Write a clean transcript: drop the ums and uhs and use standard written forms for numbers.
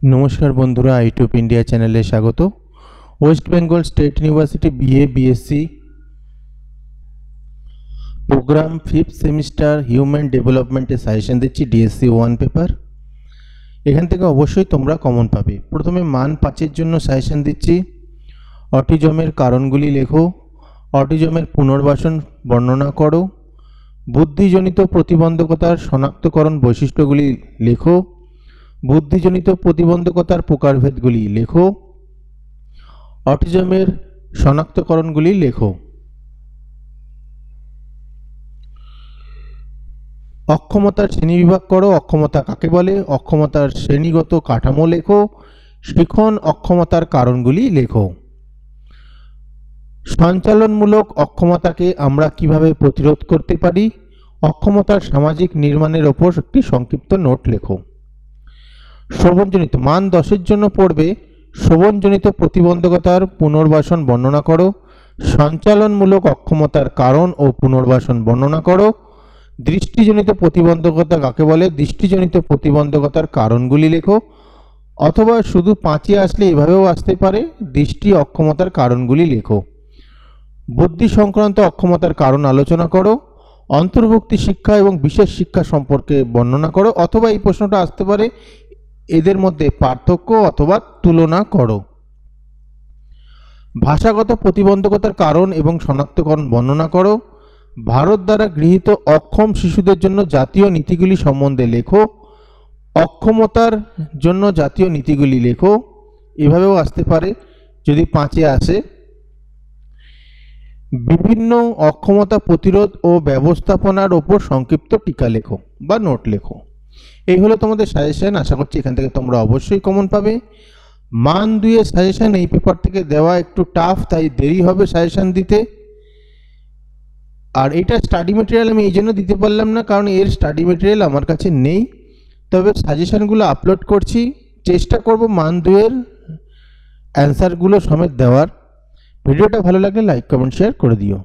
নমস্কার বন্ধুরা, আইটিউব ইন্ডিয়া চ্যানেলে স্বাগত। West Bengal state university BA BSc programme 5th semester human ডেভেলপমেন্টে সাজেশন দিচ্ছি ডিএসসি 1 পেপার। এখান থেকে অবশ্যই তোমরা কমন পাবে। প্রথমে মান 5-এর জন্য সাজেশন দিচ্ছি। অটিজমের কারণগুলি লেখো, অটিজমের পুনর্বাসন বর্ণনা করো, বুদ্ধিজনিত প্রতিবন্ধকতার শনাক্তকরণ বৈশিষ্ট্যগুলি লেখো, বুদ্ধিজনিত প্রতিবন্ধকতার প্রকারভেদগুলি লেখো, অটিজমের শনাক্তকরণগুলি লেখো। অক্ষমতার শ্রেণীবিভাগ করো, অক্ষমতা কাকে বলে, অক্ষমতার শ্রেণীগত কাঠামো লেখো, শিখন অক্ষমতার কারণগুলি লেখো। সঞ্চালনমূলক অক্ষমতাকে আমরা কিভাবে প্রতিরোধ করতে পারি, অক্ষমতার সামাজিক নির্মাণের ওপর একটি সংক্ষিপ্ত নোট লেখো। শ্রবণজনিত মান 10-এর জন্য পড়বে শ্রবণজনিত প্রতিবন্ধকতার পুনর্বাসন বর্ণনা করো, সঞ্চালনমূলক অক্ষমতার কারণ ও পুনর্বাসন বর্ণনা করো, দৃষ্টিজনিত প্রতিবন্ধকতা কাকে বলে, দৃষ্টিজনিত প্রতিবন্ধকতার কারণগুলি লেখো। অথবা শুধু 5-এ আসলে এভাবেও আসতে পারে, দৃষ্টি অক্ষমতার কারণগুলি লেখো। বুদ্ধি সংক্রান্ত অক্ষমতার কারণ আলোচনা করো, অন্তর্ভুক্তি শিক্ষা এবং বিশেষ শিক্ষা সম্পর্কে বর্ণনা করো। অথবা এই প্রশ্নটা আসতে পারে, এদের মধ্যে পার্থক্য অথবা তুলনা করো। ভাষাগত প্রতিবন্ধকতার কারণ এবং শনাক্তকরণ বর্ণনা করো। ভারত দ্বারা গৃহীত অক্ষম শিশুদের জন্য জাতীয় নীতিগুলি সম্বন্ধে লেখো, অক্ষমতার জন্য জাতীয় নীতিগুলি লেখো। এভাবেও আসতে পারে যদি 5-এ আসে। বিভিন্ন অক্ষমতা প্রতিরোধ ও ব্যবস্থাপনার ওপর সংক্ষিপ্ত টিকা লেখো বা নোট লেখো। এই হলো তোমাদের সাজেশন। আশা করছি এখান থেকে তোমরা অবশ্যই কমন পাবে। মান 2-এর সাজেশন এই পেপার থেকে দেওয়া একটু টাফ, তাই দেরি হবে সাজেশন দিতে। আর এটা স্টাডি মেটেরিয়াল আমি এই জন্য দিতে পারলাম না, কারণ এর স্টাডি মেটেরিয়াল আমার কাছে নেই। তবে সাজেশনগুলো আপলোড করছি, চেষ্টা করব মান 2-এর অ্যান্সারগুলো সমেত দেওয়ার। ভিডিওটা ভালো লাগলে লাইক কমেন্ট শেয়ার করে দিও।